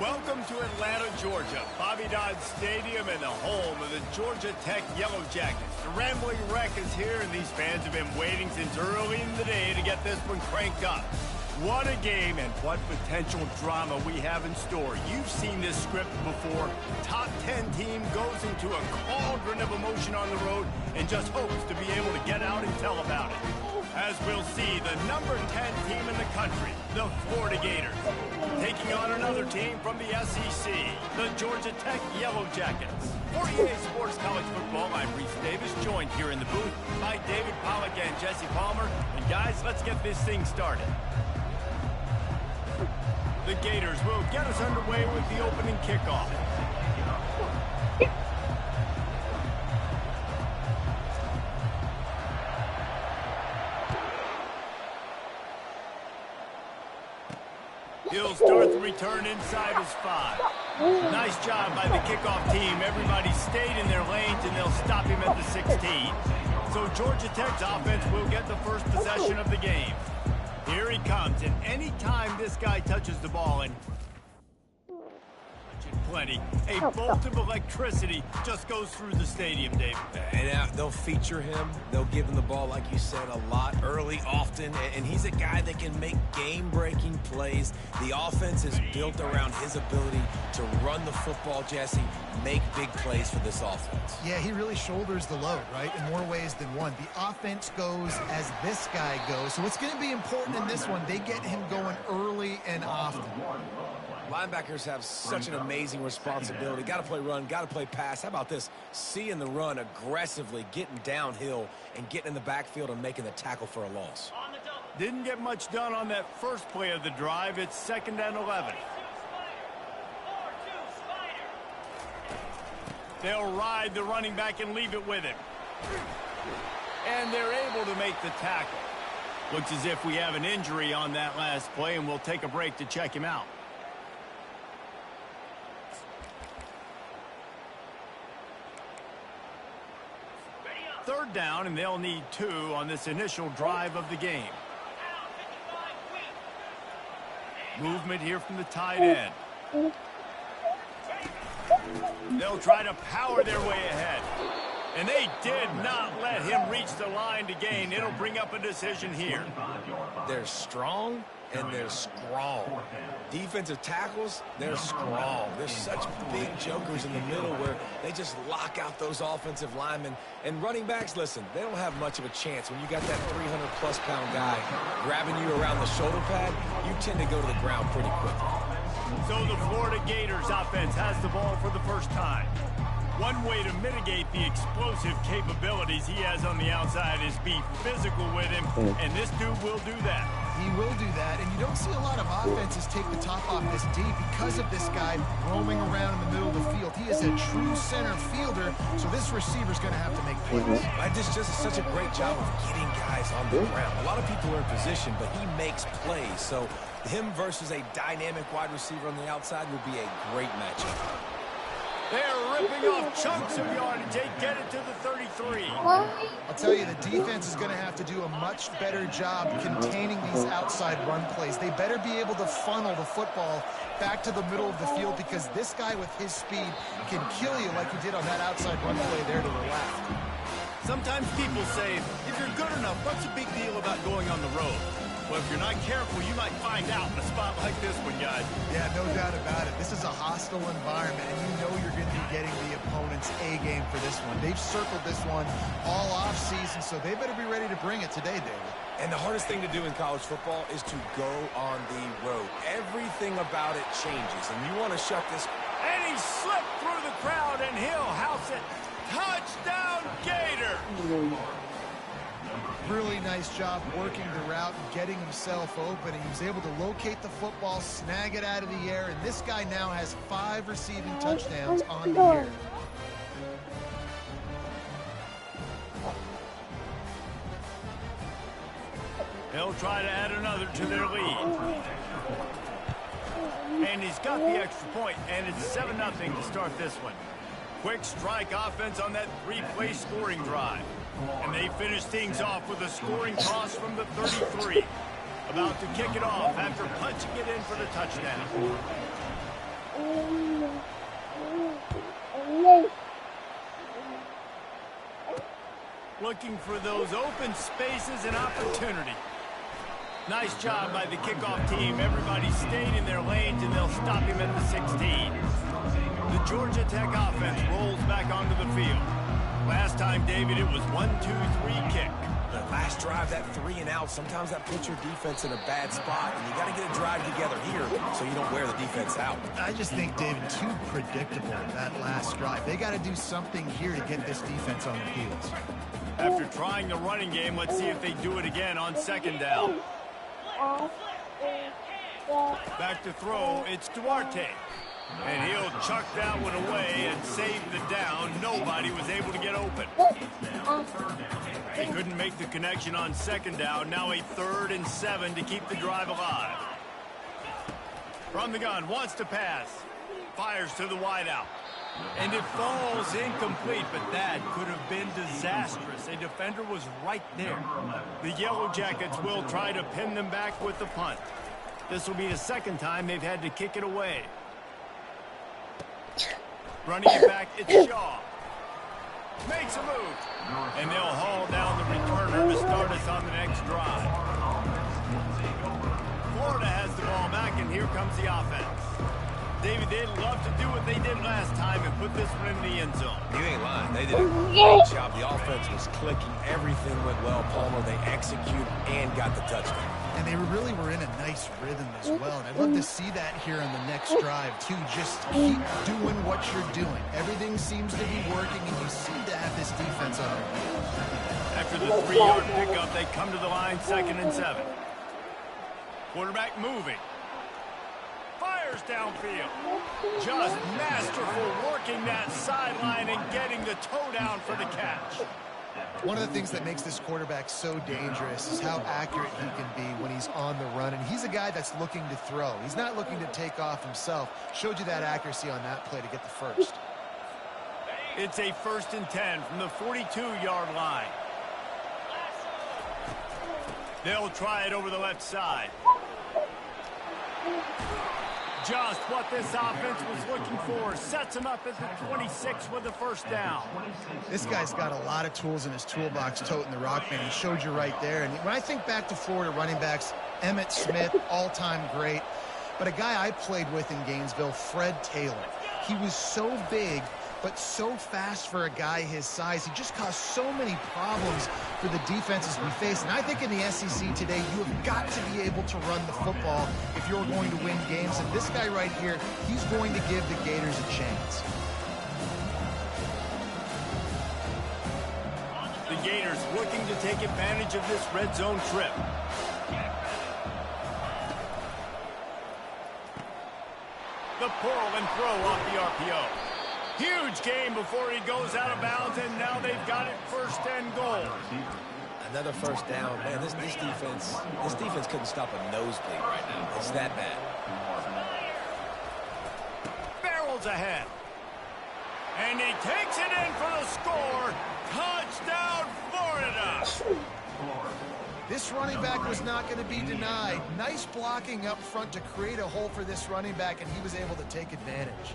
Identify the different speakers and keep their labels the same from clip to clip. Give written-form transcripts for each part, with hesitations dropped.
Speaker 1: Welcome to Atlanta, Georgia, Bobby Dodd Stadium and the home of the Georgia Tech Yellow Jackets. The Rambling Wreck is here, and these fans have been waiting since early in the day to get this one cranked up. What a game and what potential drama we have in store. You've seen this script before. Top 10 team goes into a cauldron of emotion on the road and just hopes to be able to get out and tell about it. As we'll see, the number 10 team in the country, the Florida Gators, taking on another team from the SEC, the Georgia Tech Yellow Jackets. For EA Sports College Football, I'm Reese Davis, joined here in the booth by David Pollack and Jesse Palmer. And guys, let's get this thing started. The Gators will get us underway with the opening kickoff. He'll start the return inside his 5. Nice job by the kickoff team. Everybody stayed in their lanes, and they'll stop him at the 16. So Georgia Tech's offense will get the first possession of the game. Here he comes, and any time this guy touches the ball, and plenty, a bolt of electricity just goes through the stadium, Dave.
Speaker 2: And they'll feature him. They'll give him the ball, like you said, a lot, early, often. And he's a guy that can make game-breaking plays. The offense is built around his ability to run the football, Jesse, make big plays for this offense.
Speaker 3: Yeah, he really shoulders the load, right, in more ways than one. The offense goes as this guy goes. So it's going to be important in this one. They get him going early and often.
Speaker 2: Linebackers have such an amazing responsibility. Got to play run, got to play pass. How about this? Seeing the run aggressively, getting downhill, and getting in the backfield and making the tackle for a loss.
Speaker 1: Didn't get much done on that first play of the drive. It's 2nd and 11. They'll ride the running back and leave it with him. And they're able to make the tackle. Looks as if we have an injury on that last play, and we'll take a break to check him out. Third down, and they'll need 2 on this initial drive of the game. Movement here from the tight end. They'll try to power their way ahead. And they did not let him reach the line to gain. It'll bring up a decision here.
Speaker 2: They're strong and they're strong. Defensive tackles, they're strong. There's such big jokers in the middle where they just lock out those offensive linemen. And running backs, listen, they don't have much of a chance. When you got that 300-plus pound guy grabbing you around the shoulder pad, you tend to go to the ground pretty quickly.
Speaker 1: So the Florida Gators offense has the ball for the first time. One way to mitigate the explosive capabilities he has on the outside is be physical with him, and this dude will do that.
Speaker 3: He will do that, and you don't see a lot of offenses take the top off this D because of this guy roaming around in the middle of the field. He is a true center fielder, so this receiver's going to have to make plays.
Speaker 2: This just is such a great job of getting guys on the ground. A lot of people are in position, but he makes plays, so him versus a dynamic wide receiver on the outside would be a great matchup.
Speaker 1: They're ripping off chunks of yardage. They get it to the 33.
Speaker 3: I'll tell you, the defense is going to have to do a much better job containing these outside run plays. They better be able to funnel the football back to the middle of the field because this guy with his speed can kill you like he did on that outside run play there to the left.
Speaker 1: Sometimes people say, if you're good enough, what's the big deal about going on the road? Well, if you're not careful, you might find out in a spot like this one, guys.
Speaker 3: Yeah, no doubt about it. This is a hostile environment, and you know you're going to be getting the opponent's A-game for this one. They've circled this one all off-season, so they better be ready to bring it today, David.
Speaker 2: And the hardest thing to do in college football is to go on the road. Everything about it changes, and you want to shut this.
Speaker 1: And he slipped through the crowd, and he'll house it. Touchdown, Gator!
Speaker 3: Really nice job working the route and getting himself open. He was able to locate the football, snag it out of the air, and this guy now has 5 receiving touchdowns on the year.
Speaker 1: They'll try to add another to their lead. And he's got the extra point, and it's 7-0 to start this one. Quick strike offense on that 3-play scoring drive. And they finish things off with a scoring toss from the 33. About to kick it off after punching it in for the touchdown. Looking for those open spaces and opportunity. Nice job by the kickoff team. Everybody stayed in their lanes, and they'll stop him at the 16. The Georgia Tech offense rolls back onto the field. Last time, David, it was 1-2-3 kick.
Speaker 2: The last drive, that 3 and out, sometimes that puts your defense in a bad spot, and you got to get a drive together here so you don't wear the defense out.
Speaker 3: I just think, David, too predictable, that last drive. They got to do something here to get this defense on their heels.
Speaker 1: After trying the running game, let's see if they do it again on second down. Back to throw, it's Duarte. And he'll chuck that one away and save the down. Nobody was able to get open. They couldn't make the connection on second down. Now a 3rd and 7 to keep the drive alive. From the gun, wants to pass. Fires to the wideout. And it falls incomplete, but that could have been disastrous. A defender was right there. The Yellow Jackets will try to pin them back with the punt. This will be the second time they've had to kick it away. Running it back, it's Shaw. Makes a move. And they'll haul down the returner to start us on the next drive. Florida has the ball back, and here comes the offense. David, they'd love to do what they did last time and put this one in the end zone.
Speaker 2: You ain't lying. They did a great job. The offense was clicking. Everything went well, Palmer. They executed and got the touchdown.
Speaker 3: And they really were in a nice rhythm as well. And I'd love to see that here on the next drive, too. Just keep doing what you're doing. Everything seems to be working, and you seem to have this defense on their heels.
Speaker 1: After the 3-yard pickup, they come to the line, 2nd and 7. Quarterback moving. Fires downfield. Just masterful working that sideline and getting the toe down for the catch.
Speaker 3: One of the things that makes this quarterback so dangerous is how accurate he can be when he's on the run. And he's a guy that's looking to throw. He's not looking to take off himself. Showed you that accuracy on that play to get the first.
Speaker 1: It's a 1st and 10 from the 42-yard line. They'll try it over the left side. Just what this offense was looking for. Sets him up at the 26 with the 1st down.
Speaker 3: This guy's got a lot of tools in his toolbox toting the rock, man. He showed you right there. And when I think back to Florida running backs, Emmitt Smith, all-time great. But a guy I played with in Gainesville, Fred Taylor. He was so big, but so fast for a guy his size. He just caused so many problems for the defenses we face. And I think in the SEC today, you have got to be able to run the football if you're going to win games. And this guy right here, he's going to give the Gators a chance.
Speaker 1: The Gators looking to take advantage of this red zone trip. The pull and throw off the RPO. Huge game before he goes out of bounds, and now they've got it 1st and goal.
Speaker 2: Another 1st down. Man, this defense couldn't stop a nosebleed right now. It's that bad.
Speaker 1: Barrels ahead. And he takes it in for the score. Touchdown, Florida.
Speaker 3: This running back was not going to be denied. Nice blocking up front to create a hole for this running back, and he was able to take advantage.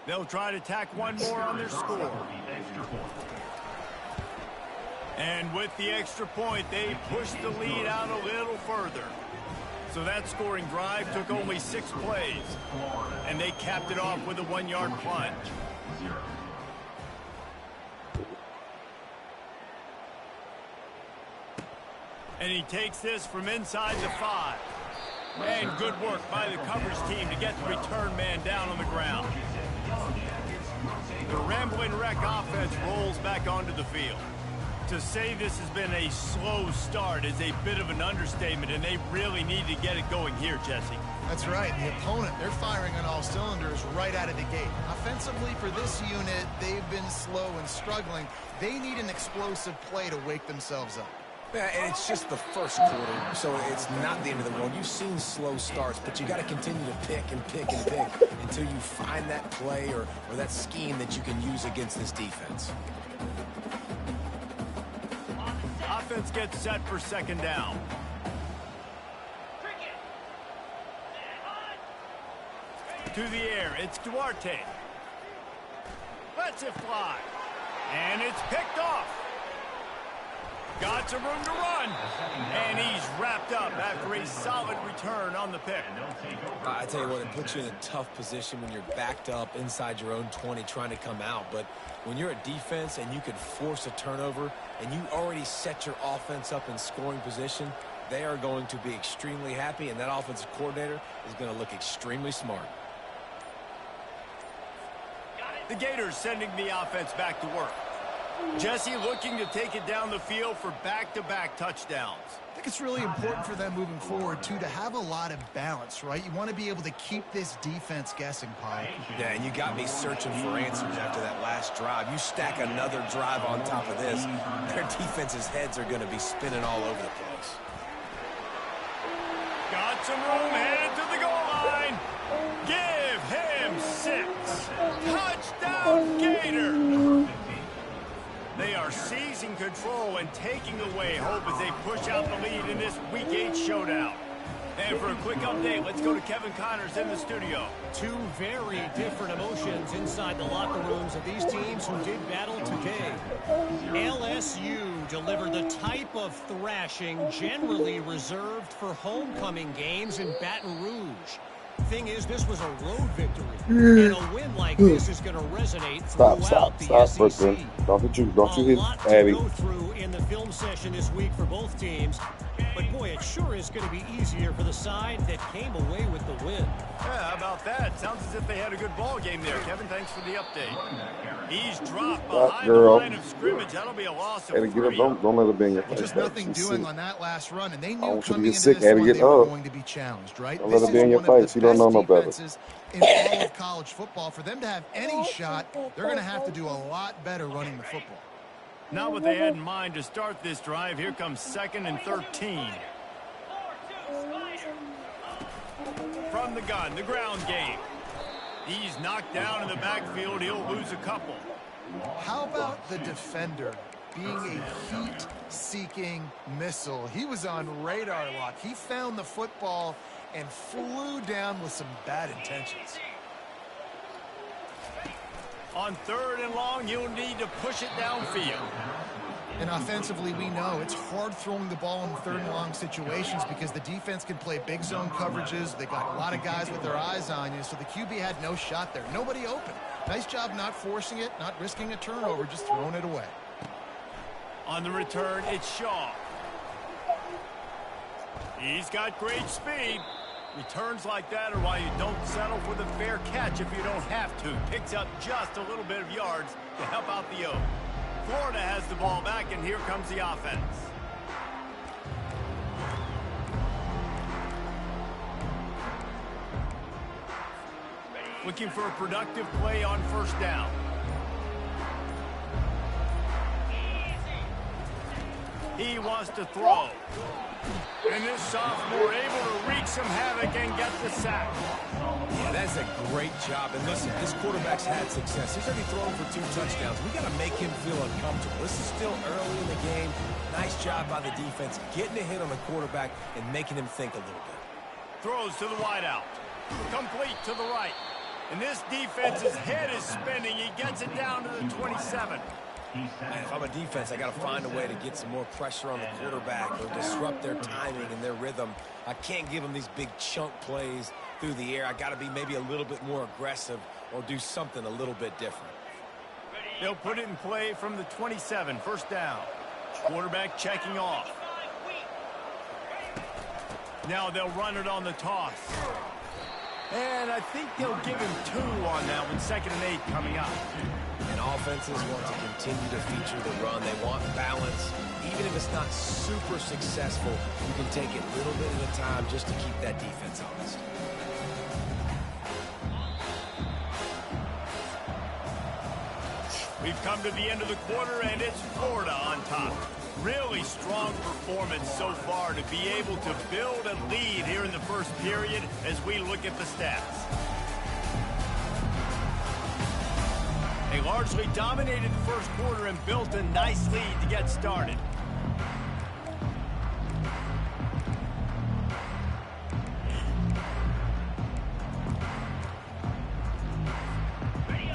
Speaker 1: They'll try to tack one more on their score. And with the extra point, they push the lead out a little further. So that scoring drive took only 6 plays. And they capped it off with a 1-yard plunge. And he takes this from inside the 5. And good work by the coverage team to get the return man down on the ground. The Rambling Wreck offense rolls back onto the field. To say this has been a slow start is a bit of an understatement, and they really need to get it going here, Jesse.
Speaker 3: That's right. The opponent, they're firing on all cylinders right out of the gate. Offensively, for this unit, they've been slow and struggling. They need an explosive play to wake themselves up.
Speaker 2: Yeah, and it's just the first quarter, so it's not the end of the world. You've seen slow starts, but you got to continue to pick and pick and pick until you find that play or that scheme that you can use against this defense.
Speaker 1: Offense gets set for second down. To the air, it's Duarte. Lets it fly. And it's picked off. Got some room to run. And he's wrapped up after a solid return on the pick.
Speaker 2: I tell you what, it puts you in a tough position when you're backed up inside your own 20 trying to come out. But when you're a defense and you can force a turnover and you already set your offense up in scoring position, they are going to be extremely happy, and that offensive coordinator is going to look extremely smart.
Speaker 1: The Gators sending the offense back to work. Jesse looking to take it down the field for back-to-back touchdowns.
Speaker 3: I think it's really important for them moving forward, too, to have a lot of balance, right? You want to be able to keep this defense guessing, Paul.
Speaker 2: Yeah, and you got me searching for answers after that last drive. You stack another drive on top of this, their defense's heads are going to be spinning all over the place.
Speaker 1: Got some room, headed to the goal line. Give him 6. Touchdown, Gator. They are seizing control and taking away hope as they push out the lead in this Week 8 showdown. And for a quick update, let's go to Kevin Connors in the studio.
Speaker 4: Two very different emotions inside the locker rooms of these teams who did battle today. LSU delivered the type of thrashing generally reserved for homecoming games in Baton Rouge. Thing is, this was a road victory, and a win like this is going to resonate throughout the SEC.
Speaker 5: Brooklyn. Don't you hit
Speaker 4: Abby. A lot to go through in the film session this week for both teams, but boy, it sure is going to be easier for the side that came away with the win.
Speaker 1: Yeah, how about that? Sounds as if they had a good ball game there. Kevin, thanks for the update. He's dropped behind the line of scrimmage. That'll be a loss of 3.
Speaker 5: Don't let it be in your face.
Speaker 3: Just nothing doing on that last run, and they knew
Speaker 5: you
Speaker 3: coming
Speaker 5: get
Speaker 3: into
Speaker 5: sick,
Speaker 3: this one
Speaker 5: Abby,
Speaker 3: they
Speaker 5: get
Speaker 3: were
Speaker 5: up.
Speaker 3: going to be challenged, right?
Speaker 5: Don't
Speaker 3: This
Speaker 5: let it be
Speaker 3: is
Speaker 5: in your
Speaker 3: one of
Speaker 5: face.
Speaker 3: the
Speaker 5: You don't know no
Speaker 3: best
Speaker 5: better.
Speaker 3: defenses in all of college football. For them to have any shot, they're going to have to do a lot better running the football.
Speaker 1: Not what they had in mind to start this drive. Here comes 2nd and 13. From the gun, the ground game. He's knocked down in the backfield. He'll lose a couple.
Speaker 3: How about the defender being a heat-seeking missile? He was on radar lock. He found the football and flew down with some bad intentions.
Speaker 1: On 3rd and long, you'll need to push it downfield.
Speaker 3: And offensively, we know it's hard throwing the ball in 3rd and long situations because the defense can play big zone coverages. They got a lot of guys with their eyes on you, so the QB had no shot there. Nobody open. Nice job not forcing it, not risking a turnover, just throwing it away.
Speaker 1: On the return, it's Shaw. He's got great speed. Returns like that are why you don't settle for the fair catch if you don't have to. Picks up just a little bit of yards to help out the O. Florida has the ball back, and here comes the offense. Looking for a productive play on 1st down. He wants to throw. And this sophomore able to wreak some havoc and get the sack.
Speaker 2: Yeah, that's a great job. And listen, this quarterback's had success. He's already thrown for 2 touchdowns. We got to make him feel uncomfortable. This is still early in the game. Nice job by the defense, getting a hit on the quarterback and making him think a little bit.
Speaker 1: Throws to the wideout. Complete to the right. And this defense's head is spinning. He gets it down to the 27.
Speaker 2: Man, if I'm a defense, I got to find a way to get some more pressure on the quarterback or disrupt their timing and their rhythm. I can't give them these big chunk plays through the air. I got to be maybe a little bit more aggressive or do something a little bit different.
Speaker 1: They'll put it in play from the 27, 1st down. Quarterback checking off. Now they'll run it on the toss. And I think they'll give him 2 on that one, 2nd and 8 coming up.
Speaker 2: And offenses want to continue to feature the run. They want balance. Even if it's not super successful, you can take it a little bit at a time just to keep that defense honest.
Speaker 1: We've come to the end of the quarter, and it's Florida on top. Really strong performance so far to be able to build a lead here in the first period as we look at the stats. They largely dominated the first quarter and built a nice lead to get started.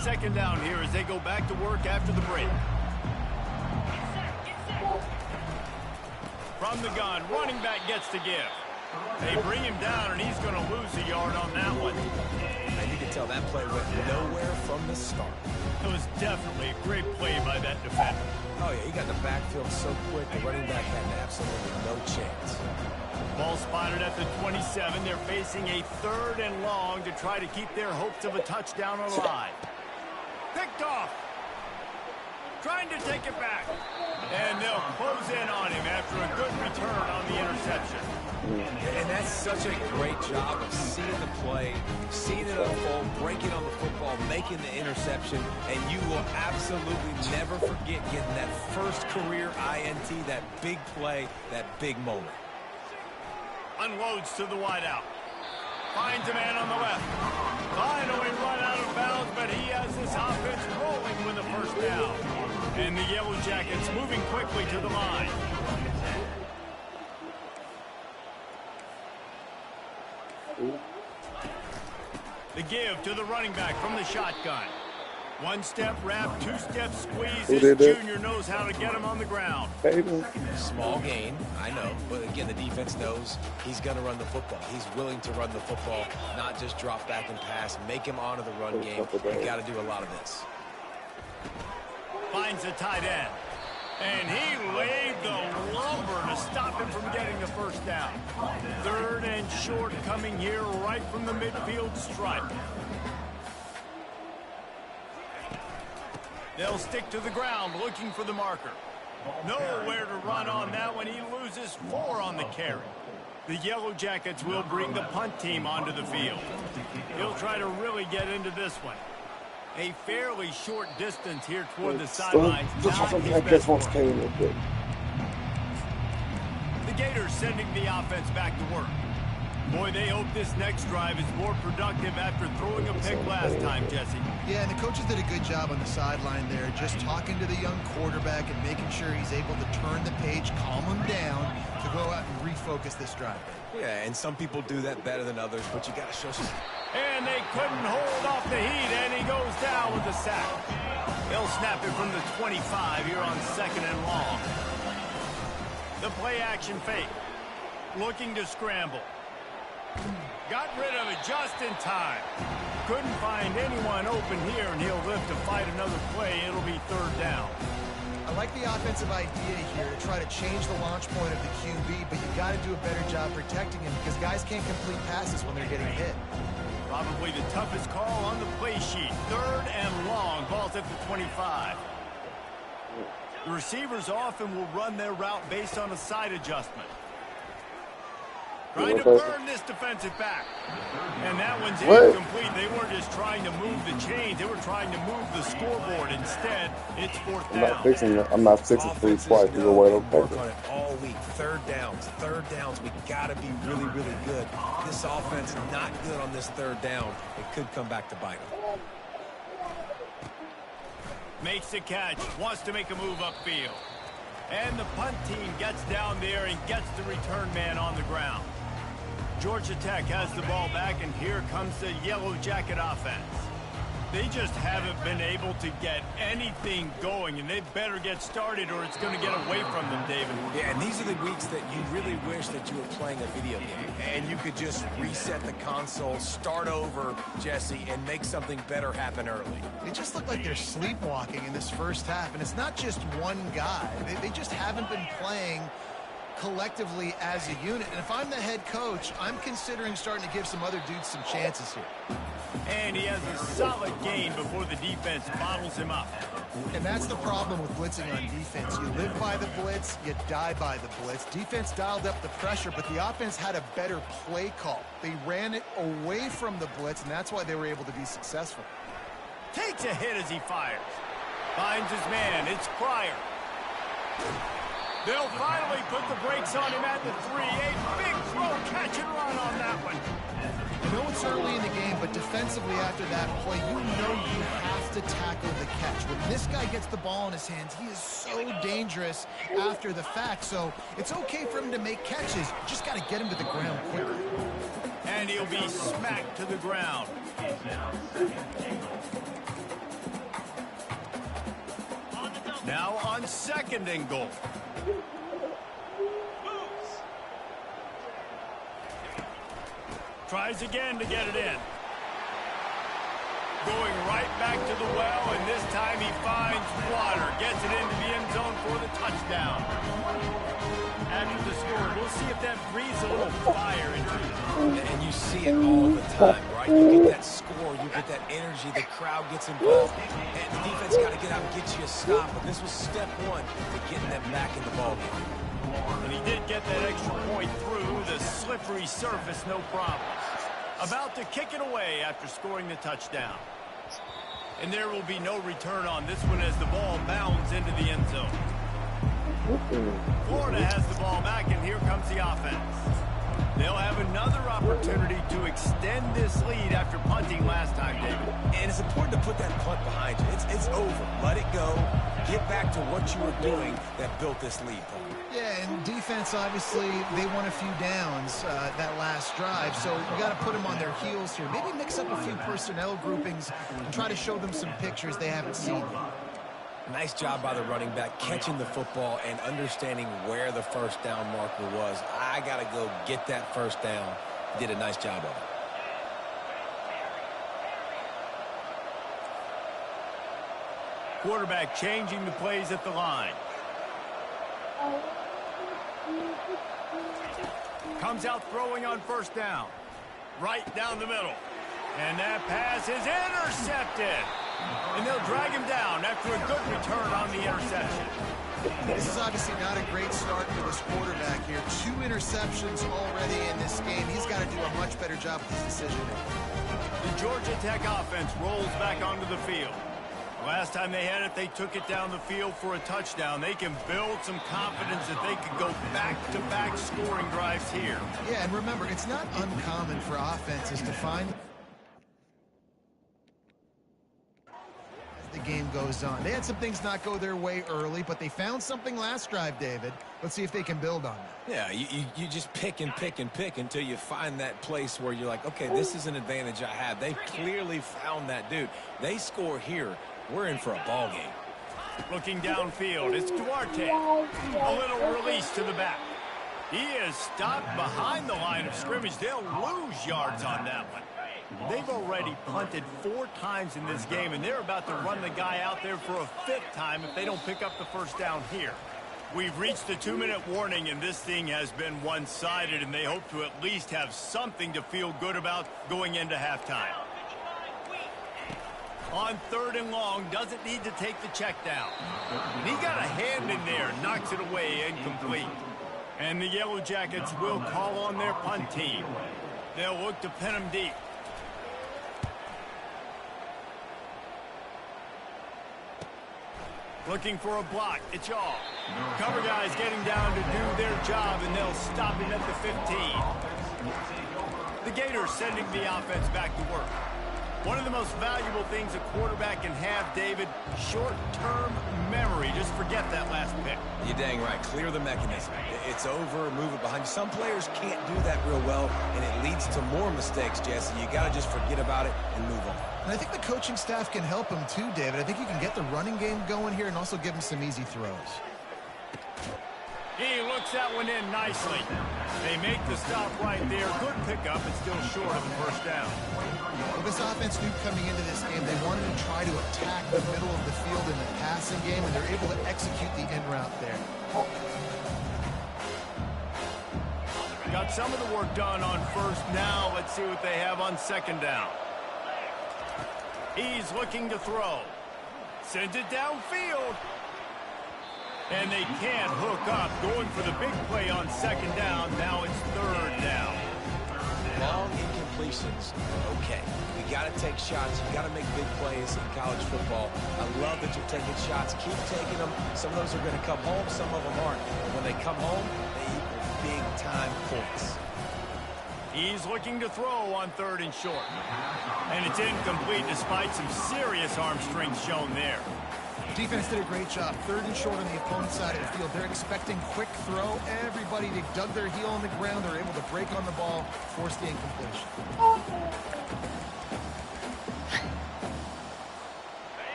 Speaker 1: Second down here as they go back to work after the break. From the gun, running back gets to give. They bring him down, and he's going to lose a yard on that one.
Speaker 2: And you can tell that play went nowhere from the start.
Speaker 1: It was definitely a great play by that defender.
Speaker 2: Oh, yeah, he got the backfield so quick, the running back had absolutely no chance.
Speaker 1: Ball spotted at the 27. They're facing a 3rd and long to try to keep their hopes of a touchdown alive. Picked off. Trying to take it back. And they'll close in on him after a good return on the interception.
Speaker 2: And that's such a great job of seeing the play, seeing it unfold, breaking on the football, making the interception, and you will absolutely never forget getting that first career INT, that big play, that big moment.
Speaker 1: Unloads to the wideout. Finds a man on the left. Finally run out of bounds, but he has this offense rolling with a first down. And the Yellow Jackets moving quickly to the line. The give to the running back from the shotgun. 1-step wrap, 2-step squeeze. This junior knows how to get him on the ground.
Speaker 2: Small gain, I know. But again, the defense knows he's going to run the football. He's willing to run the football, not just drop back and pass. Make him honor the run game. You got to do a lot of this.
Speaker 1: Finds the tight end. And he laid the lumber to stop him from getting the first down. 3rd and short coming here right from the midfield stripe. They'll stick to the ground looking for the marker. Nowhere to run on that one. He loses 4 on the carry. The Yellow Jackets will bring the punt team onto the field. He'll try to really get into this one. A fairly short distance here toward the sidelines. The Gators sending the offense back to work. Boy, they hope this next drive is more productive after throwing a pick last time, Jesse.
Speaker 3: Yeah, and the coaches did a good job on the sideline there, just talking to the young quarterback and making sure he's able to turn the page, calm him down, to go out and refocus this drive.
Speaker 2: Yeah, and some people do that better than others, but you got to show some.
Speaker 1: And they couldn't hold off the heat, and he goes down with the sack. They'll snap it from the 25 here on 2nd and long. The play action fake. Looking to scramble. Got rid of it just in time. Couldn't find anyone open here, and he'll live to fight another play. It'll be 3rd down.
Speaker 3: I like the offensive idea here to try to change the launch point of the QB, but you got to do a better job protecting him because guys can't complete passes when they're getting hit.
Speaker 1: Probably the toughest call on the play sheet. 3rd and long. Ball's at the 25. The receivers often will run their route based on a side adjustment. Trying to burn this defensive back. And that one's incomplete. They weren't just trying to move the chains. They were trying to move the scoreboard. Instead, it's 4th down.
Speaker 5: I'm not fixing food twice. You go wide open.
Speaker 2: Work on it all week. 3rd downs. We got to be really, really good. This offense not good on this 3rd down. It could come back to bite them.
Speaker 1: Makes the catch. Wants to make a move upfield. And the punt team gets down there and gets the return man on the ground. Georgia Tech has the ball back, and here comes the Yellow Jacket offense. They just haven't been able to get anything going, and they better get started or it's going to get away from them, David.
Speaker 2: Yeah, and these are the weeks that you really wish that you were playing a video game, and you could just reset the console, start over, Jesse, and make something better happen early.
Speaker 3: They just look like they're sleepwalking in this first half, and it's not just one guy. They just haven't been playing collectively as a unit. And if I'm the head coach, I'm considering starting to give some other dudes some chances here.
Speaker 1: And he has a solid gain before the defense bottles him up.
Speaker 3: And that's the problem with blitzing on defense. You live by the blitz, you die by the blitz. Defense dialed up the pressure, but the offense had a better play call. They ran it away from the blitz, and that's why they were able to be successful.
Speaker 1: Takes a hit as he fires. Finds his man. It's Pryor. They'll finally put the brakes on him at the 3. A big throw, catch and run on that one.
Speaker 3: I know it's early in the game, but defensively after that play, you know you have to tackle the catch. When this guy gets the ball in his hands, he is so dangerous after the fact. So it's okay for him to make catches. Just got to get him to the ground quickly.
Speaker 1: And he'll be smacked to the ground. Now on 2nd and goal. Tries again to get it in. Going right back to the well, and this time he finds water. Gets it into the end zone for the touchdown. After the score, we'll see if that breathes a little fire into him.
Speaker 2: And you see it all the time, right? You get that score, you get that energy, the crowd gets involved, and the defense got to get out and get you a stop. But this was step one to getting them back in the ballgame.
Speaker 1: And he did get that extra point through the slippery surface, no problem. About to kick it away after scoring the touchdown. And there will be no return on this one as the ball bounds into the end zone. Florida has the ball back, and here comes the offense. They'll have another opportunity to extend this lead after punting last time, David.
Speaker 2: And it's important to put that punt behind you. It's over. Let it go. Get back to what you were doing that built this lead, Paul.
Speaker 3: Yeah, and defense, obviously, they won a few downs that last drive, so you got to put them on their heels here. Maybe mix up a few personnel groupings and try to show them some pictures they haven't seen.
Speaker 2: Nice job by the running back catching the football and understanding where the first down marker was. I got to go get that first down. Did a nice job of it.
Speaker 1: Quarterback changing the plays at the line. Comes out throwing on 1st down. Right down the middle. And that pass is intercepted. And they'll drag him down after a good return on the interception.
Speaker 3: This is obviously not a great start for this quarterback here. 2 interceptions already in this game. He's got to do a much better job with his decision making.
Speaker 1: The Georgia Tech offense rolls back onto the field. Last time they had it, they took it down the field for a touchdown. They can build some confidence that they could go back-to-back scoring drives here.
Speaker 3: Yeah, and remember, it's not uncommon for offenses to find as the game goes on. They had some things not go their way early, but they found something last drive, David. Let's see if they can build on that.
Speaker 2: Yeah, you just pick and pick and pick until you find that place where you're like, okay, this is an advantage I have. They clearly found that dude. They score here. We're in for a ball game.
Speaker 1: Looking downfield, it's Duarte. A little release to the back. He is stopped behind the line of scrimmage. They'll lose yards on that one. They've already punted 4 times in this game, and they're about to run the guy out there for a 5th time if they don't pick up the first down here. We've reached the 2-minute warning, and this thing has been one-sided, and they hope to at least have something to feel good about going into halftime. On 3rd and long, doesn't need to take the check down. And he got a hand in there, knocks it away, incomplete. And the Yellow Jackets will call on their punt team. They'll look to pin him deep. Looking for a block. It's y'all. Cover guys getting down to do their job, and they'll stop him at the 15. The Gators sending the offense back to work. One of the most valuable things a quarterback can have, David, short-term memory. Just forget that last pick.
Speaker 2: You're dang right. Clear the mechanism. It's over, move it behind you. Some players can't do that real well, and it leads to more mistakes, Jesse. You got to just forget about it and move on.
Speaker 3: And I think the coaching staff can help him too, David. I think you can get the running game going here and also give him some easy throws.
Speaker 1: He looks that one in nicely. They make the stop right there. Good pickup, but still short of the first down.
Speaker 3: Well, this offense knew coming into this game they wanted to try to attack the middle of the field in the passing game, and they're able to execute the in route there.
Speaker 1: Got some of the work done on first. Now let's see what they have on second down. He's looking to throw. Sends it downfield. And they can't hook up. Going for the big play on second down. Now it's third down.
Speaker 2: Long incompletions. Okay. You got to take shots. You got to make big plays in college football. I love that you're taking shots. Keep taking them. Some of those are going to come home. Some of them aren't. But when they come home, they equal big-time points.
Speaker 1: He's looking to throw on third and short. And it's incomplete despite some serious arm strength shown there.
Speaker 3: Defense did a great job. Third and short on the opponent's side of the field. They're expecting quick throw. Everybody, they dug their heel on the ground. They're able to break on the ball, force the incompletion.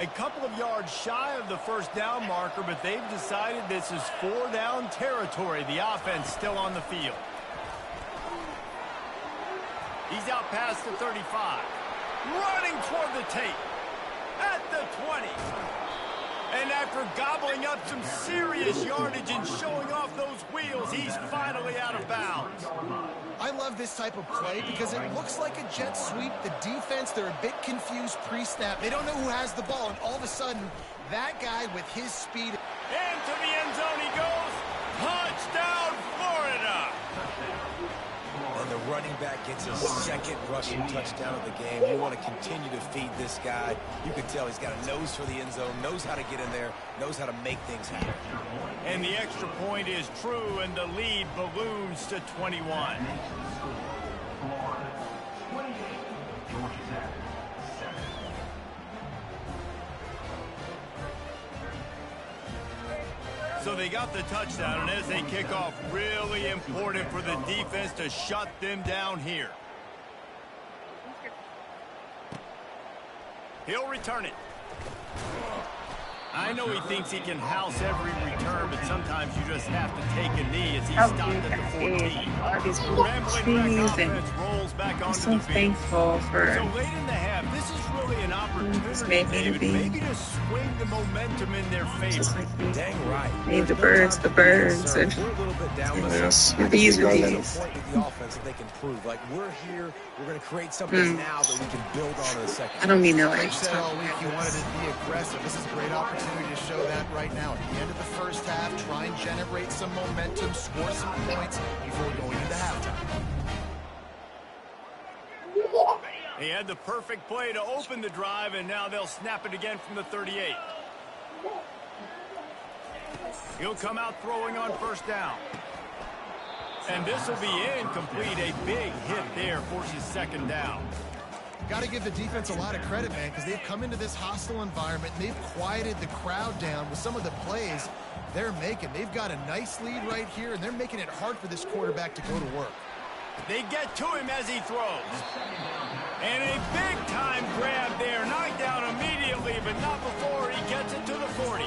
Speaker 1: A couple of yards shy of the first down marker, but they've decided this is 4 down territory. The offense still on the field. He's out past the 35. Running toward the tape. At the 20. And after gobbling up some serious yardage and showing off those wheels, he's finally out of bounds.
Speaker 3: I love this type of play because it looks like a jet sweep. The defense, they're a bit confused pre-snap. They don't know who has the ball, and all of a sudden, that guy with his speed.
Speaker 1: Into the end zone he goes. Touchdown, Florida.
Speaker 2: And the running back gets his second rushing touchdown of the game. You want to continue to feed this guy. You can tell he's got a nose for the end zone, knows how to get in there, knows how to make things happen.
Speaker 1: And the extra point is true, and the lead balloons to 21. So they got the touchdown, and as they kick off, really important for the defense to shut them down here. He'll return it. I know he thinks he can house every return, but sometimes you just have to take a knee as he stopped at the 14. Rambling back offense rolls back onto
Speaker 6: so
Speaker 1: the field.
Speaker 6: thankful for
Speaker 1: So late in the half, this is really an opportunity, David, maybe to swing the momentum in their favor.
Speaker 6: just like we
Speaker 2: Dang right.
Speaker 6: made the birds, and
Speaker 2: We're a little bit down the
Speaker 5: Yes.
Speaker 6: the bees were
Speaker 2: There's a
Speaker 6: bees.
Speaker 2: point with the offense that they can prove. Like, we're here, we're going to create something now that we can build on in the second.
Speaker 6: I don't mean no
Speaker 3: Like
Speaker 6: like
Speaker 3: you said all week, you wanted to be aggressive. This is a great opportunity to show that right now. At the end of the first half, try and generate some momentum, score some points before going into halftime.
Speaker 1: He had the perfect play to open the drive, and now they'll snap it again from the 38. He'll come out throwing on first down. And this will be incomplete. A big hit there forces second down.
Speaker 3: Got to give the defense a lot of credit, man, because they've come into this hostile environment and they've quieted the crowd down with some of the plays they're making. They've got a nice lead right here, and they're making it hard for this quarterback to go to work.
Speaker 1: They get to him as he throws. And a big-time grab there. Knocked down immediately, but not before he gets it to the 40.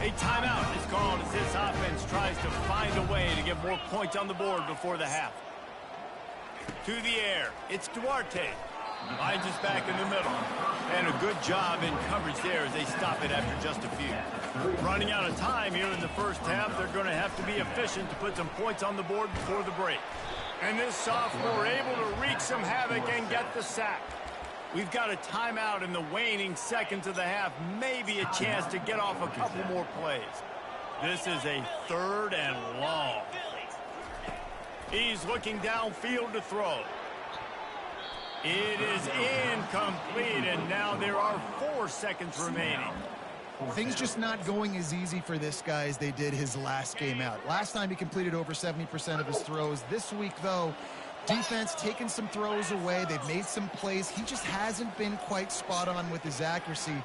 Speaker 1: A timeout is called as this offense tries to find a way to get more points on the board before the half. To the air. It's Duarte. Lines is back in the middle. And a good job in coverage there as they stop it after just a few. Running out of time here in the first half. They're going to have to be efficient to put some points on the board before the break. And this sophomore able to wreak some havoc and get the sack. We've got a timeout in the waning seconds of the half. Maybe a chance to get off a couple more plays. This is a third and long. He's looking downfield to throw. It is incomplete, and now there are 4 seconds remaining.
Speaker 3: Things just not going as easy for this guy as they did his last game out. Last time he completed over 70% of his throws. This week, though, defense taking some throws away. They've made some plays. He just hasn't been quite spot on with his accuracy.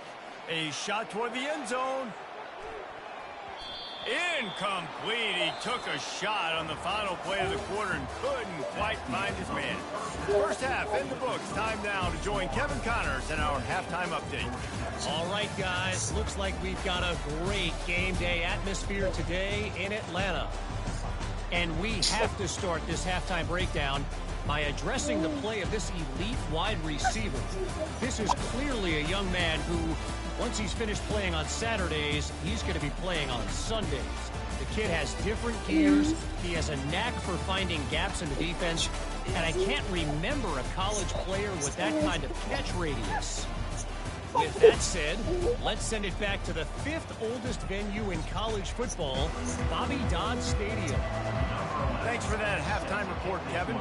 Speaker 1: A shot toward the end zone. Incomplete. He took a shot on the final play of the quarter and couldn't quite find his man. First half in the books. Time now to join Kevin Connors in our halftime update.
Speaker 4: All right, guys, looks like we've got a great game day atmosphere today in Atlanta. And we have to start this halftime breakdown by addressing the play of this elite wide receiver. This is clearly a young man who, once he's finished playing on Saturdays, he's going to be playing on Sundays. The kid has different gears. He has a knack for finding gaps in the defense. And I can't remember a college player with that kind of catch radius. With that said, let's send it back to the 5th oldest venue in college football, Bobby Dodd Stadium.
Speaker 1: Thanks for that halftime report, Kevin.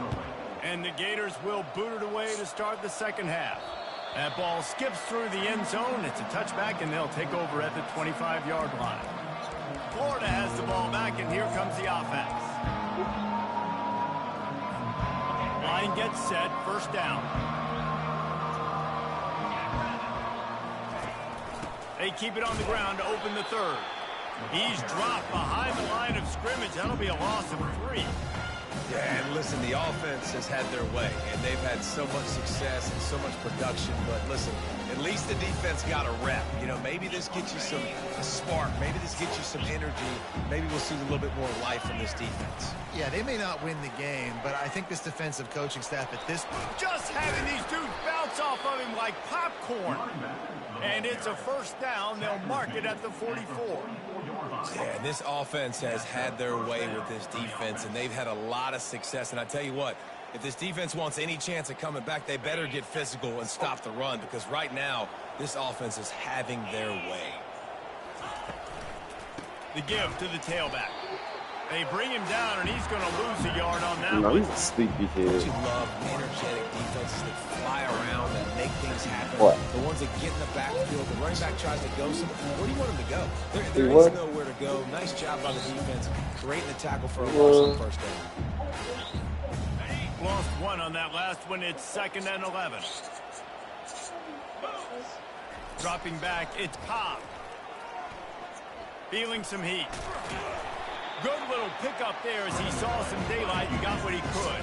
Speaker 1: And the Gators will boot it away to start the second half. That ball skips through the end zone. It's a touchback, and they'll take over at the 25-yard line. Florida has the ball back, and here comes the offense. Line gets set, first down. They keep it on the ground to open the third. He's dropped behind the line of scrimmage. That'll be a loss of 3.
Speaker 2: Yeah, and listen, the offense has had their way, and they've had so much success and so much production. But listen, at least the defense got a rep. You know, maybe this gets you a spark. Maybe this gets you some energy. Maybe we'll see a little bit more life from this defense.
Speaker 3: Yeah, they may not win the game, but I think this defensive coaching staff at this point,
Speaker 1: just having these dudes bounce off of him like popcorn. And it's a first down. They'll mark it at the 44.
Speaker 2: Yeah, this offense has had their way with this defense, and they've had a lot of success. And I tell you what, if this defense wants any chance of coming back, they better get physical and stop the run, because right now, this offense is having their way.
Speaker 1: The give to the tailback. They bring him down, and he's going to lose a yard on that
Speaker 5: No,
Speaker 1: one.
Speaker 5: he's a sleepy
Speaker 2: Don't
Speaker 5: head.
Speaker 2: you love energetic defenses that fly around and make things happen?
Speaker 5: What?
Speaker 2: The ones that get in the backfield, the running back tries to go somewhere. Where do you want him to go? There
Speaker 5: He
Speaker 2: is
Speaker 5: what?
Speaker 2: nowhere to go. Nice job by the defense. Creating the tackle for a loss on first down.
Speaker 1: Lost 1 on that last one. It's 2nd and 11. Dropping back, it's Cobb. Feeling some heat. Good little pickup there as he saw some daylight and got what he could.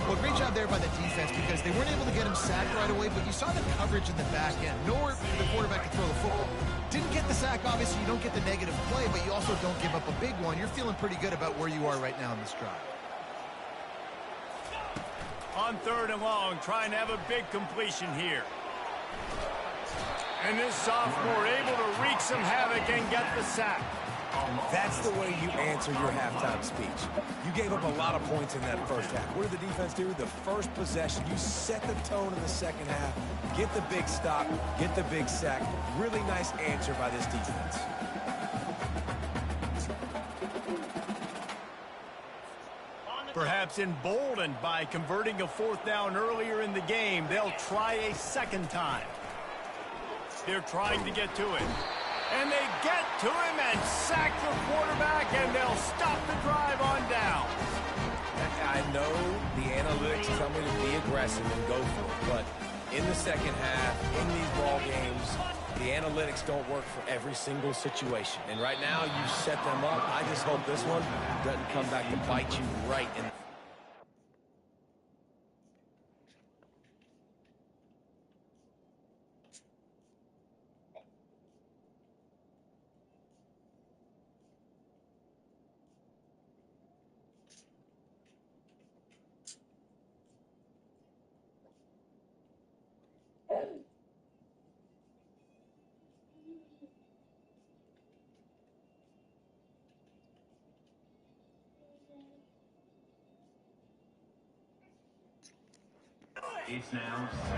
Speaker 3: well, great job there by the defense because they weren't able to get him sacked right away, but you saw the coverage in the back end. Nowhere for the quarterback to throw the football. Didn't get the sack, obviously you don't get the negative play, but you also don't give up a big one. You're feeling pretty good about where you are right now in this drive.
Speaker 1: On 3rd and long, trying to have a big completion here. And this sophomore able to wreak some havoc and get the sack.
Speaker 2: That's the way you answer your halftime speech. You gave up a lot of points in that first half. What did the defense do? The first possession, you set the tone in the second half. Get the big stop, get the big sack. Really nice answer by this defense.
Speaker 1: Perhaps emboldened by converting a 4th down earlier in the game, they'll try a second time. They're trying to get to it. And they get to him and sack the quarterback, and they'll stop the drive on down.
Speaker 2: I know the analytics tell me to be aggressive and go for it, but in the second half, in these ball games, the analytics don't work for every single situation. And right now, you set them up. I just hope this one doesn't come back to bite you right in the...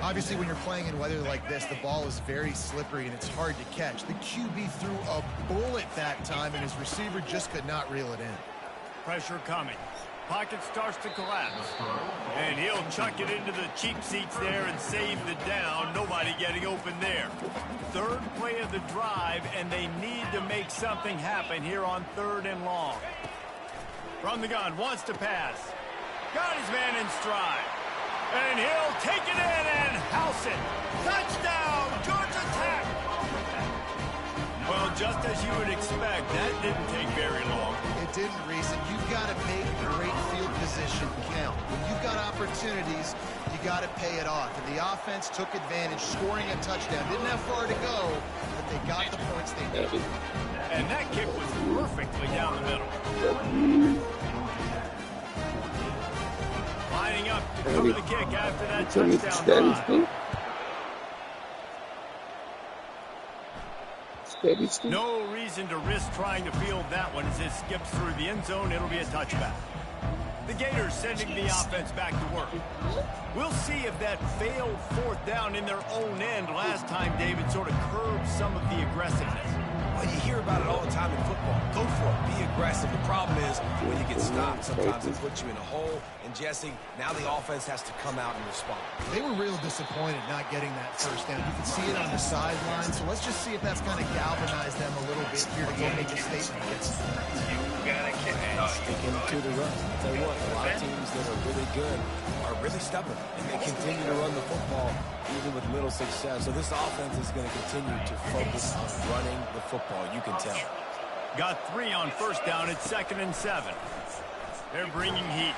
Speaker 3: Obviously, when you're playing in weather like this, the ball is very slippery and it's hard to catch. The QB threw a bullet that time, and his receiver just could not reel it in.
Speaker 1: Pressure coming. Pocket starts to collapse. And he'll chuck it into the cheap seats there and save the down. Nobody getting open there. 3rd play of the drive, and they need to make something happen here on 3rd and long. From the gun, wants to pass. Got his man in stride. And he'll take it in and house it. Touchdown, Georgia Tech! Well, just as you would expect, that didn't take very long.
Speaker 3: It didn't, Reese, and you've got to make great field position count. When you've got opportunities, you got to pay it off. And the offense took advantage, scoring a touchdown. Didn't have far to go, but they got the points they needed.
Speaker 1: And that kick was perfectly down the middle. Lining up to cover the kick after that touchdown drive. No reason to risk trying to field that one as it skips through the end zone. It'll be a touchback. The Gators sending the offense back to work. We'll see if that failed fourth down in their own end last time, David, sort of curbed some of the aggressiveness.
Speaker 2: Well, you hear about it all the time in football. Go for it. Be aggressive. The problem is when you get stopped, sometimes it puts you in a hole. And, Jesse, now the offense has to come out and respond.
Speaker 3: They were real disappointed not getting that first down. You can see it on the sideline. So let's just see if that's kind of galvanized them a little bit here to go make a statement against them.
Speaker 2: Sticking to the run. I'll tell you what, a lot of teams that are really good are really stubborn, and they continue to run the football even with little success. So this offense is going to continue to focus on running the football. You can tell.
Speaker 1: Got 3 on first down. It's 2nd and 7. They're bringing heat.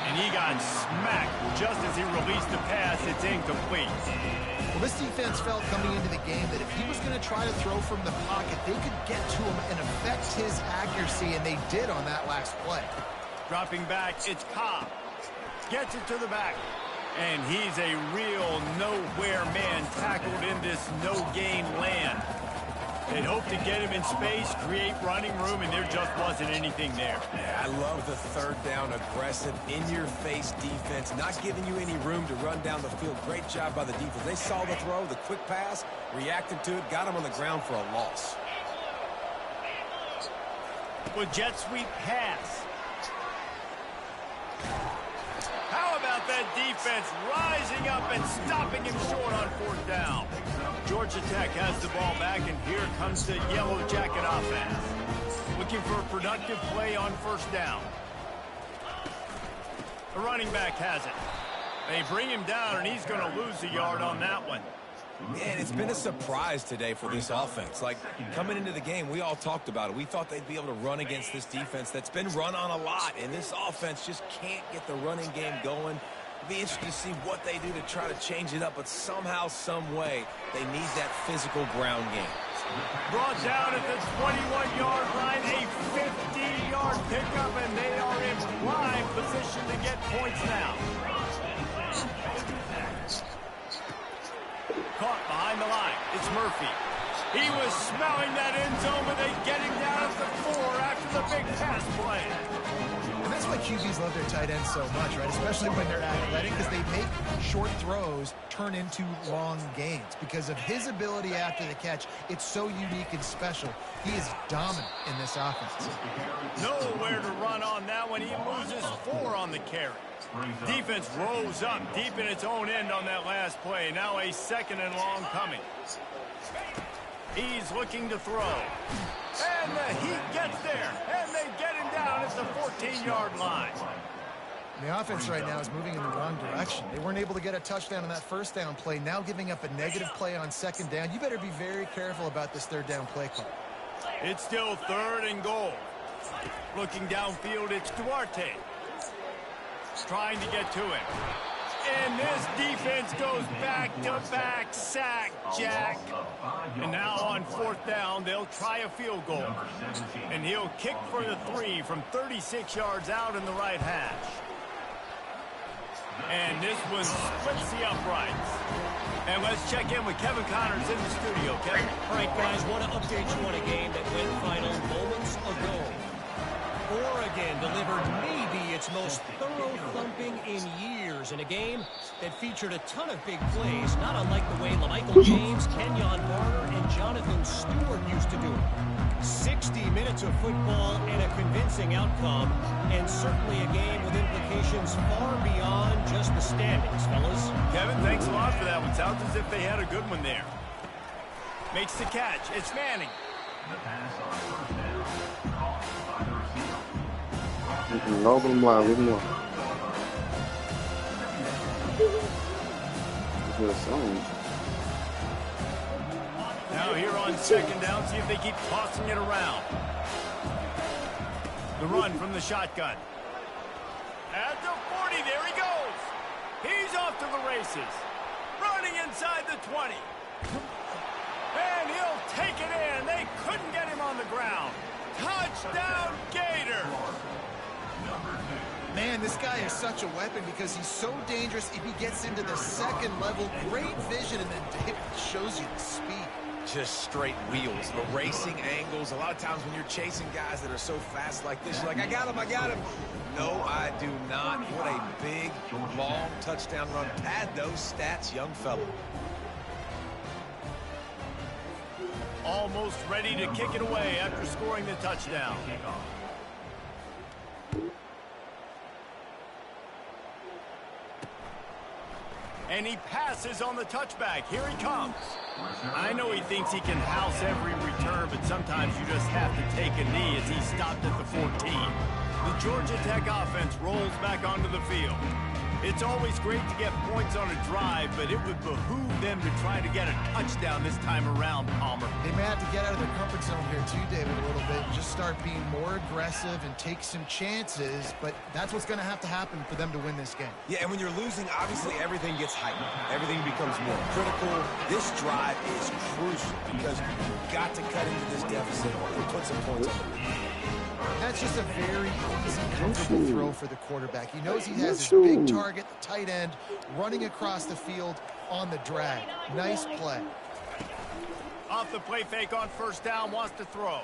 Speaker 1: And he got smacked just as he released the pass. It's incomplete.
Speaker 3: Well, this defense felt coming into the game that if he was going to try to throw from the pocket, they could get to him and affect his accuracy, and they did on that last play.
Speaker 1: Dropping back, it's Cobb. Gets it to the back. And he's a real nowhere man tackled in this no-gain land. They'd hope to get him in space, create running room, and there just wasn't anything there.
Speaker 2: Yeah, I love the third down, aggressive, in-your-face defense, not giving you any room to run down the field. Great job by the defense. They saw the throw, the quick pass, reacted to it, got him on the ground for a loss.
Speaker 1: With jet sweep pass. How about that defense rising up and stopping him short on fourth down? Georgia Tech has the ball back, and here comes the Yellow Jacket offense. Looking for a productive play on first down. The running back has it. They bring him down, and he's going to lose a yard on that one.
Speaker 2: Man, it's been a surprise today for this offense. Like, coming into the game, we all talked about it. We thought they'd be able to run against this defense that's been run on a lot, and this offense just can't get the running game going. It'll be interesting to see what they do to try to change it up, but somehow, some way, they need that physical ground game.
Speaker 1: Brought down at the 21-yard line, a 50-yard pickup, and they are in prime position to get points now. Caught behind the line. It's Murphy. He was smelling that end zone, but they get him down at the 4 after the big pass play.
Speaker 3: And that's why QBs love their tight ends so much, right? Especially when they're athletic, because they make short throws turn into long gains. Because of his ability after the catch, it's so unique and special. He is dominant in this offense.
Speaker 1: Nowhere to run on that one. He loses 4 on the carry. Defense rolls up deep in its own end on that last play. Now a 2nd and long coming. He's looking to throw. And the Heat gets there. And they get him down at the 14-yard line.
Speaker 3: The offense right now is moving in the wrong direction. They weren't able to get a touchdown on that first down play. Now giving up a negative play on 2nd down. You better be very careful about this 3rd down play call.
Speaker 1: It's still 3rd and goal. Looking downfield, it's Duarte. Trying to get to him. And this defense goes back-to-back sack, Jack. And now on 4th down, they'll try a field goal. And he'll kick for the 3 from 36 yards out in the right hash. And this one splits the uprights. And let's check in with Kevin Connors in the studio. Kevin.
Speaker 4: All right, guys, want to update you on a game that went final moments ago. Oregon delivered maybe its most thorough thumping in years in a game that featured a ton of big plays, not unlike the way LaMichael James, Kenyon Barner, and Jonathan Stewart used to do it. 60 minutes of football and a convincing outcome, and certainly a game with implications far beyond just the standings, fellas.
Speaker 1: Kevin, thanks a lot for that one. Sounds as if they had a good one there. Makes the catch. It's Manning.
Speaker 5: No, leave him alone. Leave him alone.
Speaker 1: Now here on 2nd down, see if they keep tossing it around. The run from the shotgun. At the 40, there he goes. He's off to the races. Running inside the 20. And he'll take it in. They couldn't get him on the ground. Touchdown, Gator.
Speaker 3: Man, this guy is such a weapon because he's so dangerous if he gets into the 2nd level. Great vision, and then David shows you the speed.
Speaker 2: just straight wheels. The racing angles. A lot of times when you're chasing guys that are so fast like this, you're like, I got him, I got him. No, I do not. What a big, long touchdown run. Pad those stats, young fella.
Speaker 1: Almost ready to kick it away after scoring the touchdown. And he passes on the touchback. Here he comes. I know he thinks he can house every return, but sometimes you just have to take a knee as he stopped at the 14. The Georgia Tech offense rolls back onto the field. It's always great to get points on a drive, but it would behoove them to try to get a touchdown this time around, Palmer.
Speaker 3: They may have to get out of their comfort zone here too, David, a little bit, and just start being more aggressive and take some chances, but that's what's going to have to happen for them to win this game.
Speaker 2: Yeah, and when you're losing, obviously everything gets heightened. Everything becomes more critical. This drive is crucial because you've got to cut into this deficit or put some points on the board.
Speaker 3: That's just a very easy, comfortable throw for the quarterback. He knows he has his big target, the tight end, running across the field on the drag. Nice play.
Speaker 1: Off the play fake on first down, wants to throw.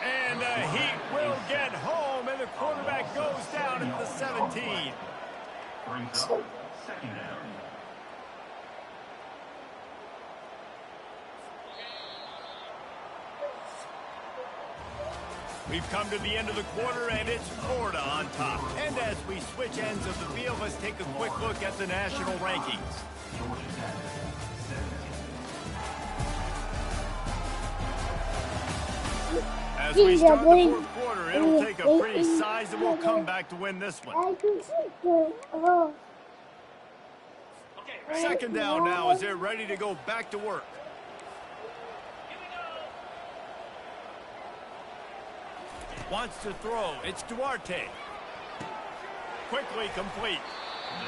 Speaker 1: And the Heat will get home, and the quarterback goes down at the 17. Second down. We've come to the end of the quarter, and it's Florida on top. And as we switch ends of the field, let's take a quick look at the national rankings. As we start the fourth quarter, it'll take a pretty sizable comeback to win this one. Second down now as they're ready to go back to work. Wants to throw. It's Duarte. Quickly complete.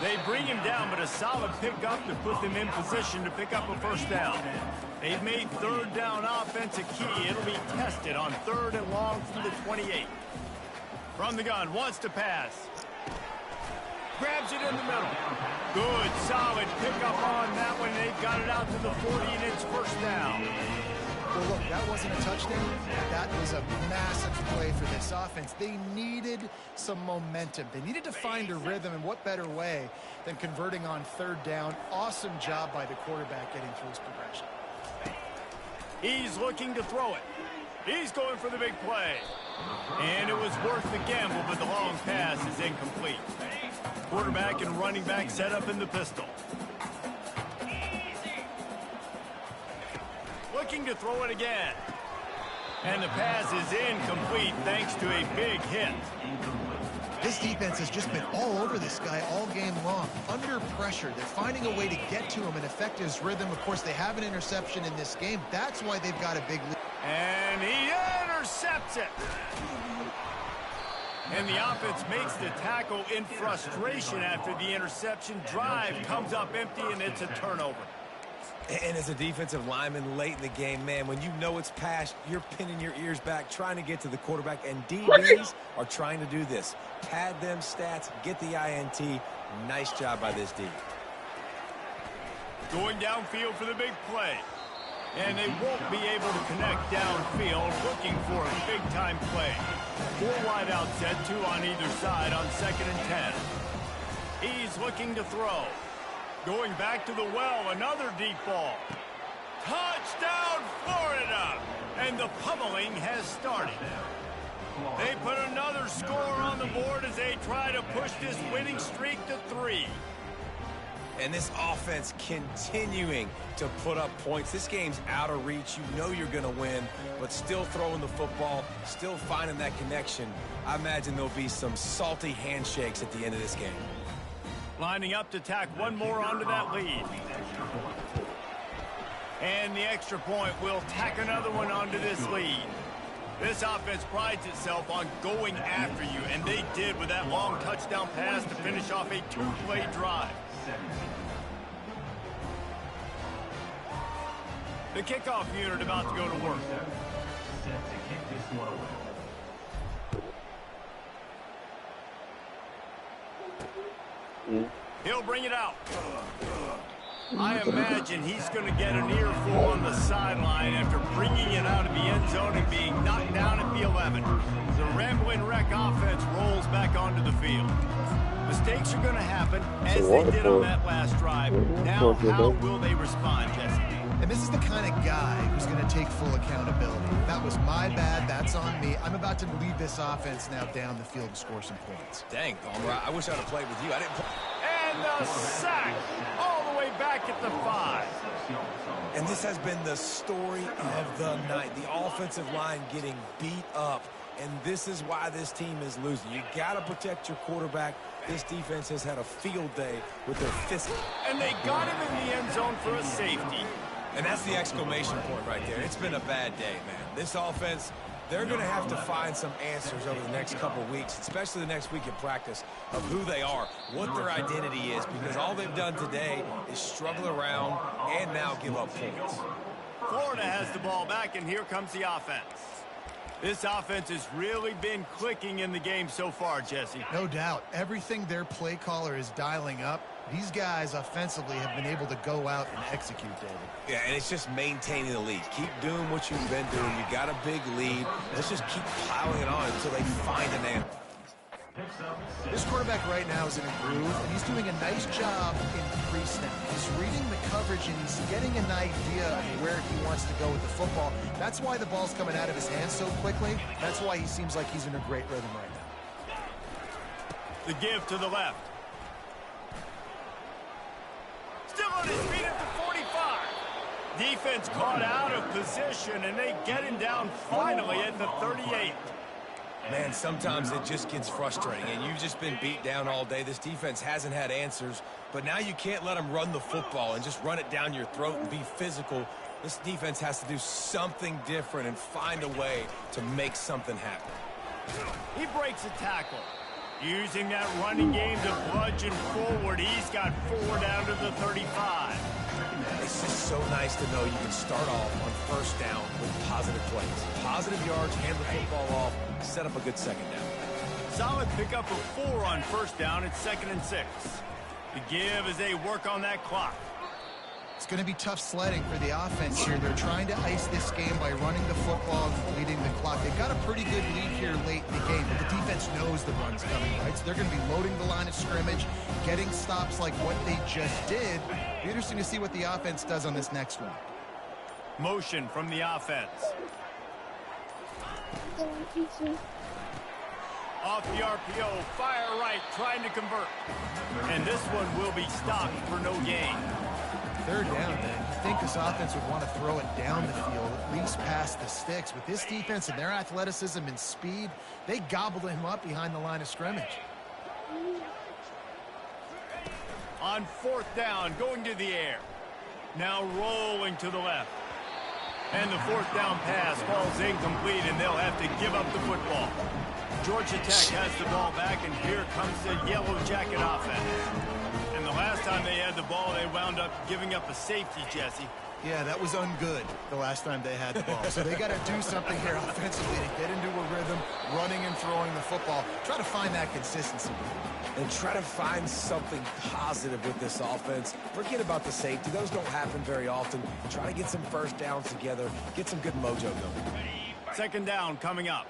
Speaker 1: They bring him down, but a solid pickup to put them in position to pick up a first down. They've made third down offense a key. It'll be tested on third and long from the 28. From the gun, wants to pass. Grabs it in the middle. Good, solid pickup on that one. They've got it out to the 40, and it's first down.
Speaker 3: Well, look, that wasn't a touchdown. That was a massive play for this offense. They needed some momentum. They needed to find a rhythm, and what better way than converting on third down. Awesome job by the quarterback getting through his progression.
Speaker 1: He's looking to throw it. He's going for the big play. And it was worth the gamble, but the long pass is incomplete. Quarterback and running back set up in the pistol. Looking to throw it again. And the pass is incomplete thanks to a big hit.
Speaker 3: This defense has just been all over this guy all game long. Under pressure. They're finding a way to get to him and affect his rhythm. Of course, they have an interception in this game. That's why they've got a big lead.
Speaker 1: And he intercepts it. And the offense makes the tackle in frustration after the interception. Drive comes up empty, and it's a turnover.
Speaker 2: And as a defensive lineman late in the game, man, when you know it's past, you're pinning your ears back, trying to get to the quarterback, and DBs are trying to do this. Pad them stats, get the INT. Nice job by this D.
Speaker 1: Going downfield for the big play. And they won't be able to connect downfield, looking for a big-time play. 4 wide out set, 2 on either side on 2nd and 10. He's looking to throw. Going back to the well, another deep ball. Touchdown, Florida! And the pummeling has started. They put another score on the board as they try to push this winning streak to 3.
Speaker 2: And this offense continuing to put up points. This game's out of reach. You know you're going to win, but still throwing the football, still finding that connection. I imagine there'll be some salty handshakes at the end of this game.
Speaker 1: Lining up to tack one more onto that lead. And the extra point will tack another one onto this lead. This offense prides itself on going after you, and they did with that long touchdown pass to finish off a 2-play drive. The kickoff unit about to go to work. He'll bring it out. I imagine he's going to get an earful on the sideline after bringing it out of the end zone and being knocked down at the 11. The Rambling Wreck offense rolls back onto the field. Mistakes are going to happen, as they did on that last drive. Now, how will they respond, Jesse?
Speaker 3: And this is the kind of guy who's going to take full accountability. That was my bad. That's on me. I'm about to lead this offense now down the field and score some points.
Speaker 2: Dang, Palmer, I wish I'd have played with you. I didn't play.
Speaker 1: And the sack all the way back at the 5.
Speaker 2: And this has been the story of the night. The offensive line getting beat up. And this is why this team is losing. You got to protect your quarterback. This defense has had a field day with their fist.
Speaker 1: And they got him in the end zone for a safety.
Speaker 2: And that's the exclamation point right there. It's been a bad day, man. This offense, they're going to have to find some answers over the next couple weeks, especially the next week in practice, of who they are, what their identity is, because all they've done today is struggle around and now give up points.
Speaker 1: Florida has the ball back, and here comes the offense. This offense has really been clicking in the game so far, Jesse.
Speaker 3: No doubt. Everything their play caller is dialing up, these guys offensively have been able to go out and execute, David.
Speaker 2: Yeah, and it's just maintaining the lead. Keep doing what you've been doing. You got a big lead. Let's just keep piling it on until they find an answer.
Speaker 3: This quarterback right now is in a groove, and he's doing a nice job in pre-snap. He's reading the coverage, and he's getting an idea of where he wants to go with the football. That's why the ball's coming out of his hands so quickly. That's why he seems like he's in a great rhythm right now.
Speaker 1: The give to the left. Still on his feet at the 45. Defense caught out of position, and they get him down finally at the 38.
Speaker 2: Man, sometimes it just gets frustrating, and you've just been beat down all day. This defense hasn't had answers, but now you can't let them run the football and just run it down your throat and be physical. This defense has to do something different and find a way to make something happen.
Speaker 1: He breaks a tackle. Using that running game to bludgeon forward, he's got 4 down to the 35.
Speaker 2: It's just so nice to know you can start off on first down with positive plays. Positive yards, hand the football off, set up a good second down.
Speaker 1: Solid pickup of 4 on first down. It's 2nd and 6. The give as they work on that clock.
Speaker 3: It's going to be tough sledding for the offense here. They're trying to ice this game by running the football and leading the clock. They've got a pretty good lead here late in the game, but the defense knows the run's coming, right? So they're going to be loading the line of scrimmage, getting stops like what they just did. Be interesting to see what the offense does on this next one.
Speaker 1: Motion from the offense. Off the RPO, fire right, trying to convert. And this one will be stopped for no gain.
Speaker 3: 3rd down, then. You think this offense would want to throw it down the field, at least past the sticks. With this defense and their athleticism and speed, they gobbled him up behind the line of scrimmage.
Speaker 1: On 4th down, going to the air. Now rolling to the left. And the 4th down pass falls incomplete, and they'll have to give up the football. Georgia Tech has the ball back, and here comes the Yellow Jacket offense. And the last time they had the ball, they wound up giving up a safety, Jesse.
Speaker 3: Yeah, that was ungood the last time they had the ball. So they got to do something here offensively to get into a rhythm, running and throwing the football. Try to find that consistency.
Speaker 2: And try to find something positive with this offense. Forget about the safety. Those don't happen very often. Try to get some first downs together. Get some good mojo going.
Speaker 1: 2nd down coming up.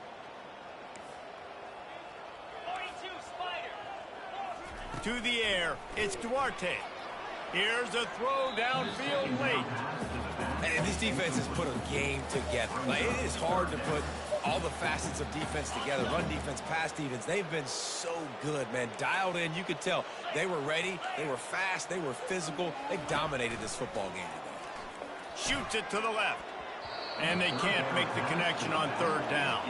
Speaker 1: To the air, it's Duarte. Here's a throw downfield late.
Speaker 2: And this defense has put a game together. Like, it is hard to put all the facets of defense together. Run defense, pass defense. They've been so good, man. Dialed in. You could tell they were ready. They were fast. They were physical. They dominated this football game today.
Speaker 1: Shoots it to the left. And they can't make the connection on 3rd down.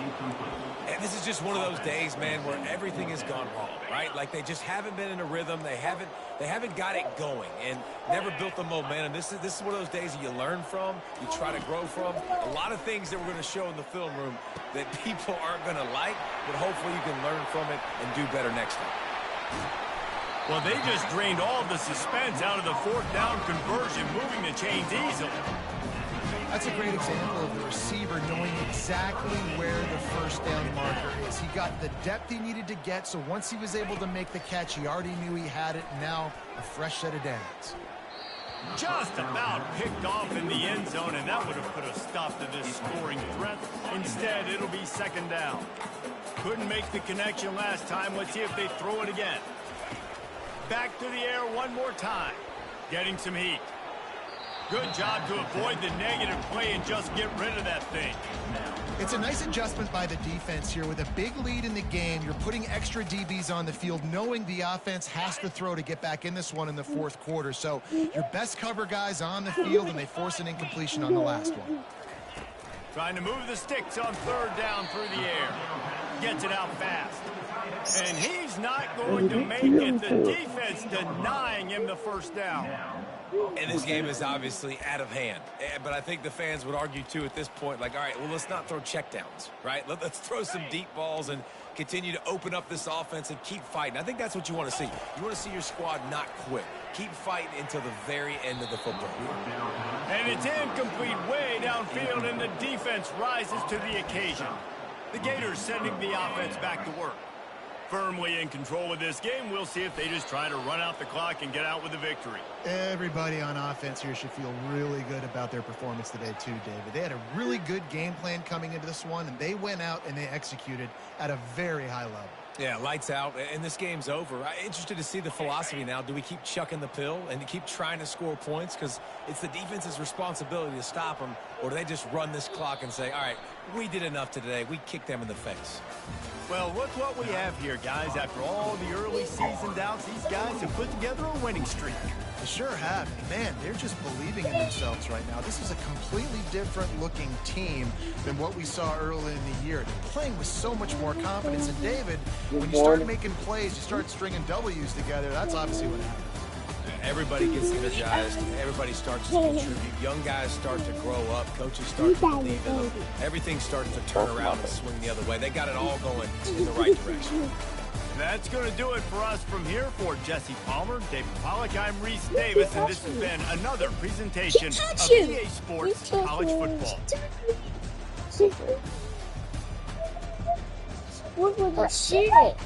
Speaker 2: And this is just one of those days, man, where everything has gone wrong, right? Like they just haven't been in a rhythm. They haven't got it going and never built the momentum. This is one of those days that you learn from, you try to grow from. A lot of things that we're going to show in the film room that people aren't going to like, but hopefully you can learn from it and do better next time.
Speaker 1: Well, they just drained all of the suspense out of the 4th down conversion, moving the chains easily.
Speaker 3: That's a great example of the receiver knowing exactly where the first down marker is. He got the depth he needed to get, so once he was able to make the catch, he already knew he had it. Now, a fresh set of downs.
Speaker 1: Just about picked off in the end zone, and that would have put a stop to this scoring threat. Instead, it'll be second down. Couldn't make the connection last time. Let's see if they throw it again. Back to the air one more time. Getting some heat. Good job to avoid the negative play and just get rid of that thing.
Speaker 3: It's a nice adjustment by the defense here. With a big lead in the game, you're putting extra DBs on the field, knowing the offense has to throw to get back in this one in the fourth quarter. So your best cover guys on the field, and they force an incompletion on the last one.
Speaker 1: Trying to move the sticks on third down through the air. Gets it out fast. And he's not going to make it. The defense denying him the first down.
Speaker 2: And this game is obviously out of hand. But I think the fans would argue, too, at this point, like, all right, well, let's not throw checkdowns, right? Let's throw some deep balls and continue to open up this offense and keep fighting. I think that's what you want to see. You want to see your squad not quit. Keep fighting until the very end of the football.
Speaker 1: And it's incomplete way downfield, and the defense rises to the occasion. The Gators sending the offense back to work. Firmly in control of this game. We'll see if they just try to run out the clock and get out with a victory.
Speaker 3: Everybody on offense here should feel really good about their performance today too, David. They had a really good game plan coming into this one, and they went out and they executed at a very high level.
Speaker 2: Yeah, lights out, and this game's over. I'm interested to see the philosophy now. Do we keep chucking the pill and keep trying to score points? Because it's the defense's responsibility to stop them, or do they just run this clock and say, all right, we did enough today. We kicked them in the face.
Speaker 1: Well, look what we have here, guys. After all the early season doubts, these guys have put together a winning streak.
Speaker 3: They sure have. Man, they're just believing in themselves right now. This is a completely different looking team than what we saw early in the year. They're playing with so much more confidence. And David, when you start making plays, you start stringing W's together, that's obviously what happens.
Speaker 2: Everybody gets energized. Everybody starts to contribute. Young guys start to grow up. Coaches start to believe in them. Everything starts to turn around and swing the other way. They got it all going in the right direction.
Speaker 1: That's going to do it for us from here. For Jesse Palmer, David Pollack, I'm Reese Davis, and this has been another presentation of EA Sports College Football.
Speaker 7: What was the shit?